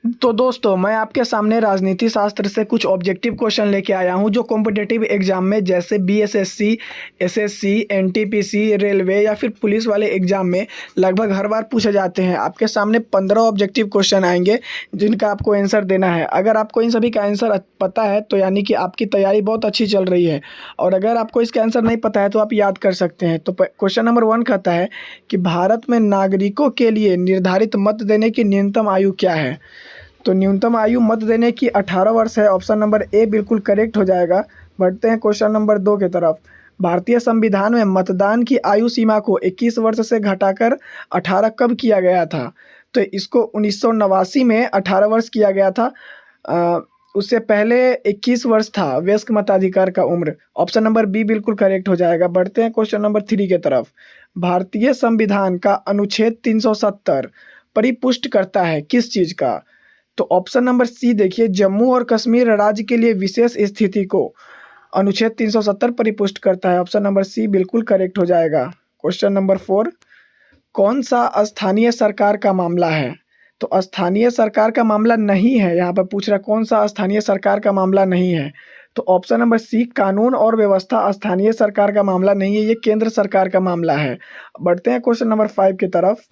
तो दोस्तों, मैं आपके सामने राजनीति शास्त्र से कुछ ऑब्जेक्टिव क्वेश्चन लेके आया हूं जो कॉम्पिटिटिव एग्जाम में जैसे बीएसएससी, एसएससी, एनटीपीसी, रेलवे या फिर पुलिस वाले एग्जाम में लगभग हर बार पूछे जाते हैं। आपके सामने 15 ऑब्जेक्टिव क्वेश्चन आएंगे जिनका आपको आंसर देना है। अगर आपको इन सभी का आंसर पता है तो यानी कि आपकी तैयारी बहुत अच्छी चल रही है, और अगर आपको इसका आंसर नहीं पता है तो आप याद कर सकते हैं। तो क्वेश्चन नंबर 1 कहता है कि भारत में नागरिकों के लिए निर्धारित मत देने की न्यूनतम आयु क्या है। तो न्यूनतम आयु मत देने की 18 वर्ष है। ऑप्शन नंबर ए बिल्कुल करेक्ट हो जाएगा। बढ़ते हैं क्वेश्चन नंबर 2 की तरफ। भारतीय संविधान में मतदान की आयु सीमा को 21 वर्ष से घटाकर 18 कब किया गया था। तो इसको 1989 में 18 वर्ष किया गया था। उससे पहले 21 वर्ष था वयस्क मताधिकार का उम्र। ऑप्शन नंबर बी बिल्कुल करेक्ट हो जाएगा। बढ़ते हैं क्वेश्चन नंबर 3 की तरफ। भारतीय संविधान का अनुच्छेद 370 परिपुष्ट करता है किस चीज़ का। तो ऑप्शन नंबर सी देखिए, जम्मू और कश्मीर राज्य के लिए विशेष स्थिति को अनुच्छेद 370 परिपुष्ट करता है। ऑप्शन नंबर सी बिल्कुल करेक्ट हो जाएगा। क्वेश्चन नंबर 4, कौन सा स्थानीय सरकार का मामला है। तो स्थानीय सरकार का मामला नहीं है, यहाँ पर पूछ रहा कौन सा स्थानीय सरकार का मामला नहीं है। तो ऑप्शन नंबर सी, कानून और व्यवस्था स्थानीय सरकार का मामला नहीं है, ये केंद्र सरकार का मामला है। बढ़ते हैं क्वेश्चन नंबर 5 की तरफ।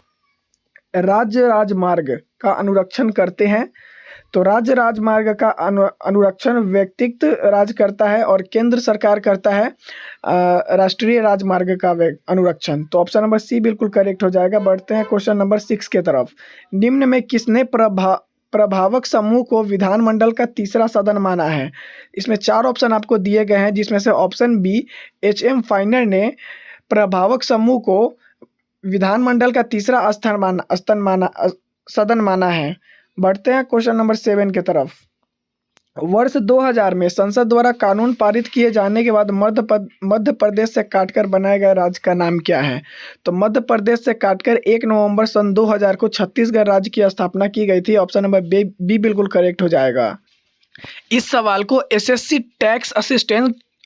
राज्य राजमार्ग का अनुरक्षण करते हैं। तो राज्य राजमार्ग का अनुरक्षण व्यक्तिगत राज्य करता है और केंद्र सरकार करता है राष्ट्रीय राजमार्ग का अनुरक्षण। तो ऑप्शन नंबर सी बिल्कुल करेक्ट हो जाएगा। बढ़ते हैं क्वेश्चन नंबर 6 की तरफ। निम्न में किसने प्रभावक समूह को विधानमंडल का तीसरा सदन माना है। इसमें 4 ऑप्शन आपको दिए गए हैं, जिसमें से ऑप्शन बी एच.एम. फाइनर ने प्रभावक समूह को विधानमंडल का तीसरा सदन माना है। बढ़ते हैं क्वेश्चन नंबर 7 की तरफ। वर्ष 2000 में संसद द्वारा कानून पारित किए जाने के बाद मध्य प्रदेश से काटकर बनाए गए राज्य का नाम क्या है। तो मध्य प्रदेश से काटकर 1 नवंबर सन 2000 को छत्तीसगढ़ राज्य की स्थापना की गई थी। ऑप्शन नंबर बी बिल्कुल करेक्ट हो जाएगा। इस सवाल को एसएससी टैक्स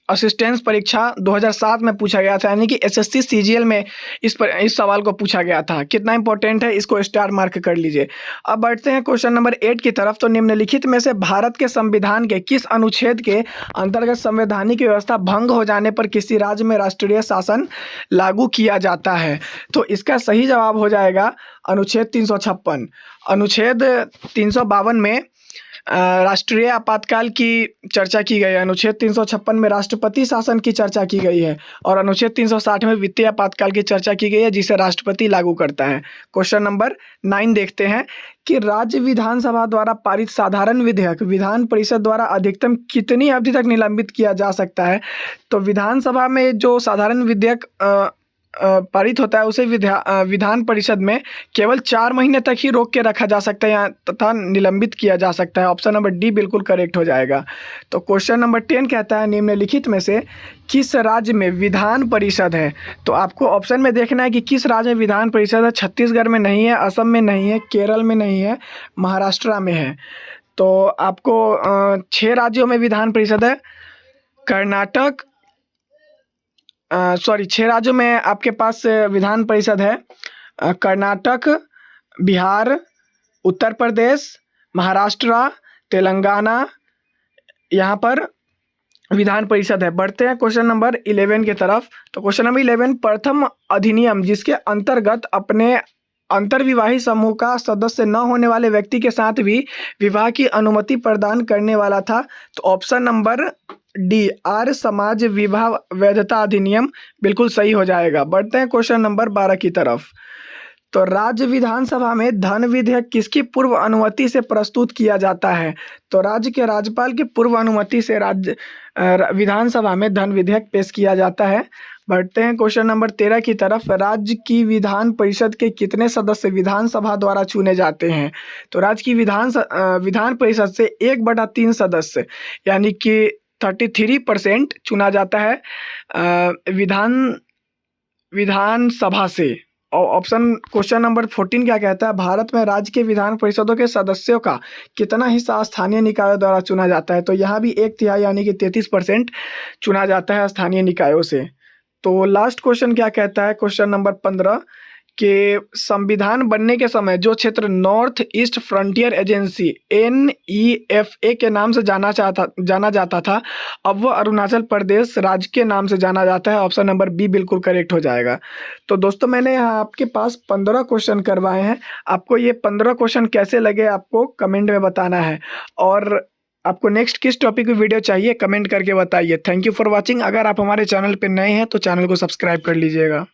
असिस्टेंस परीक्षा 2007 में पूछा गया था, यानी कि एसएससी सीजीएल में इस सवाल को पूछा गया था। कितना इंपॉर्टेंट है, इसको स्टार मार्क कर लीजिए। अब बढ़ते हैं क्वेश्चन नंबर 8 की तरफ। तो निम्नलिखित में से भारत के संविधान के किस अनुच्छेद के अंतर्गत संवैधानिक व्यवस्था भंग हो जाने पर किसी राज्य में राष्ट्रीय शासन लागू किया जाता है। तो इसका सही जवाब हो जाएगा अनुच्छेद 356। अनुच्छेद 352 में राष्ट्रीय आपातकाल की चर्चा की गई है। अनुच्छेद 356 में राष्ट्रपति शासन की चर्चा की गई है, और अनुच्छेद 360 में वित्तीय आपातकाल की चर्चा की गई है, जिसे राष्ट्रपति लागू करता है। क्वेश्चन नंबर 9 देखते हैं कि राज्य विधानसभा द्वारा पारित साधारण विधेयक विधान परिषद द्वारा अधिकतम कितनी अवधि तक निलंबित किया जा सकता है। तो विधानसभा में जो साधारण विधेयक पारित होता है उसे विधान परिषद में केवल 4 महीने तक ही रोक के रखा जा सकता है तथा निलंबित किया जा सकता है। ऑप्शन नंबर डी बिल्कुल करेक्ट हो जाएगा। तो क्वेश्चन नंबर 10 कहता है निम्नलिखित में से किस राज्य में विधान परिषद है। तो आपको ऑप्शन में देखना है कि किस राज्य में विधान परिषद है। छत्तीसगढ़ में नहीं है, असम में नहीं है, केरल में नहीं है, महाराष्ट्र में है। तो आपको 6 राज्यों में विधान परिषद है। कर्नाटक 6 राज्यों में आपके पास विधान परिषद है। कर्नाटक, बिहार, उत्तर प्रदेश, महाराष्ट्र, तेलंगाना, यहाँ पर विधान परिषद है। बढ़ते हैं क्वेश्चन नंबर 11 की तरफ। तो क्वेश्चन नंबर 11, प्रथम अधिनियम जिसके अंतर्गत अपने अंतर्विवाही समूह का सदस्य न होने वाले व्यक्ति के साथ भी विवाह की अनुमति प्रदान करने वाला था। तो option number D Arya Samaj विवाह वैधता अधिनियम बिल्कुल सही हो जाएगा। बढ़ते हैं क्वेश्चन नंबर 12 की तरफ। तो राज्य विधानसभा में धन विधेयक किसकी पूर्व अनुमति से प्रस्तुत किया जाता है। तो राज्य के राज्यपाल की पूर्व अनुमति से राज्य विधानसभा में धन विधेयक पेश किया जाता है। बढ़ते हैं क्वेश्चन नंबर 13 की तरफ। राज्य की विधान परिषद के कितने सदस्य विधानसभा द्वारा चुने जाते हैं। तो राज्य की विधान परिषद से 1/3 सदस्य यानी कि 33% चुना जाता है विधानसभा से। और ऑप्शन क्वेश्चन नंबर 14 क्या कहता है, भारत में राज्य के विधान परिषदों के सदस्यों का कितना हिस्सा स्थानीय निकायों द्वारा चुना जाता है। तो यहाँ भी 1/3 यानी कि 33% चुना जाता है स्थानीय निकायों से। तो लास्ट क्वेश्चन क्या कहता है, क्वेश्चन नंबर 15, कि संविधान बनने के समय जो क्षेत्र north east frontier agency NEFA के नाम से जाना जाता था, अब वह अरुणाचल प्रदेश राज्य के नाम से जाना जाता है। ऑप्शन नंबर बी बिल्कुल करेक्ट हो जाएगा। तो दोस्तों मैंने यहाँ आपके पास 15 क्वेश्चन करवाए हैं। आपको ये 15 क्वेश्चन कैसे लगे आपको कमेंट में बताना है, और आपको नेक्स्ट किस टॉपिक की वीडियो चाहिए कमेंट करके बताइए। Thank you for watching. अगर आप हमारे चैनल पर नए हैं तो चैनल को सब्सक्राइब कर लीजिएगा।